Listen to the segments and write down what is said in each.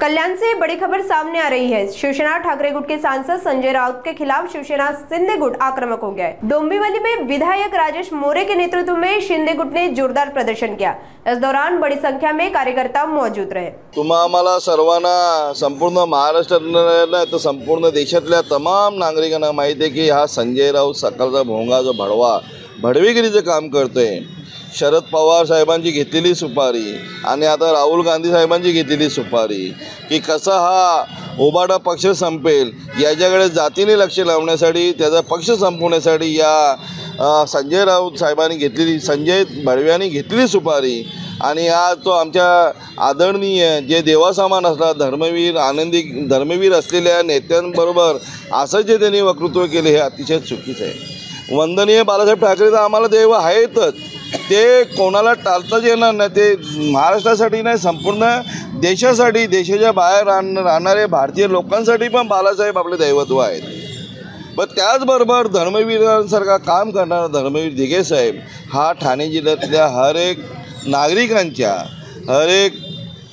कल्याण से बड़ी खबर सामने आ रही है। शिवसेना ठाकरे गुट के सांसद संजय राउत के खिलाफ शिवसेना शिंदे गुट आक्रामक हो गया है। डोंबिवली में विधायक राजेश मोरे के नेतृत्व में शिंदे गुट ने जोरदार प्रदर्शन किया। इस दौरान बड़ी संख्या में कार्यकर्ता मौजूद रहे। आम्हाला सर्वांना संपूर्ण महाराष्ट्रातल्या तर संपूर्ण देशातल्या तमाम नागरिकांना माहिती आहे की हा संजय राऊत सकाळचा भोंगा जो भडवेगिरीचं काम करतोय। शरद पवार साहेबांची घेतलेली सुपारी आणि आता राहुल गांधी साहेबांची घेतलेली सुपारी की कसा हा ओबाडा पक्ष संपेल याच्याकडे जातीने लक्ष लावण्यासाठी त्याचा पक्ष संपवण्यासाठी या संजय राऊत साहेबांनी घेतलेली संजय भडव्यांनी घेतलेली सुपारी आणि आज तो आमच्या आदरणीय जे देवासमान असला धर्मवीर आनंदी धर्मवीर असलेल्या नेत्यांबरोबर असं जे त्यांनी वक्तृत्व केले हे अतिशय चुकीचं आहे। वंदनीय बाळासाहेब ठाकरे तर आम्हाला देव आहेतच, ते कोणाला टाळताच येणार नाही। ते महाराष्ट्रासाठी नाही संपूर्ण देशासाठी देशाच्या बाहेर राहणारे भारतीय लोकांसाठी पण बाळासाहेब आपले दैवत्व आहेत। पण त्याचबरोबर धर्मवीरांसारखा काम करणारा धर्मवीर दिघे साहेब हा ठाणे जिल्ह्यातल्या हर एक नागरिकांच्या हर एक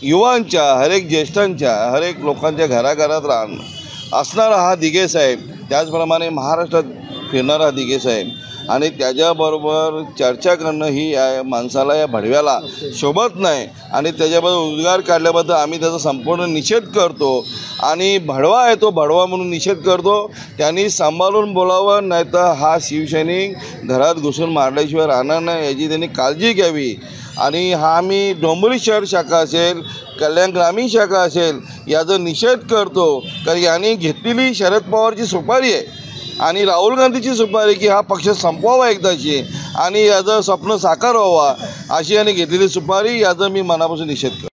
युवांच्या हर एक ज्येष्ठांच्या हर एक लोकांच्या घराघरात असणारा हा दिघे साहेब, त्याचप्रमाणे महाराष्ट्रात फिरणारा दिघे साहेब आणि त्याच्याबरोबर चर्चा करणं ही या माणसाला या भडव्याला शोभत नाही आणि त्याच्याबद्दल उद्गार काढल्याबद्दल आम्ही त्याचा संपूर्ण निषेध करतो आणि भडवा आहे तो भडवा म्हणून निषेध करतो। त्यांनी सांभाळून बोलावं, नाहीतर हा शिवसैनिक घरात घुसून मारल्याशिवाय राहणार नाही याची त्यांनी काळजी घ्यावी। आणि हा आम्ही डोंबिवली शहर शाखा असेल कल्याण ग्रामीण शाखा असेल याचा निषेध करतो, कारण यांनी घेतलेली शरद पवारची सुपारी आहे आणि राहुल गांधीची सुपारी की हा पक्ष संपवावा एकदाची आणि याचं स्वप्न साकार व्हावा अशी यांनी घेतलेली सुपारी याचा मी मनापासून निषेध करतो।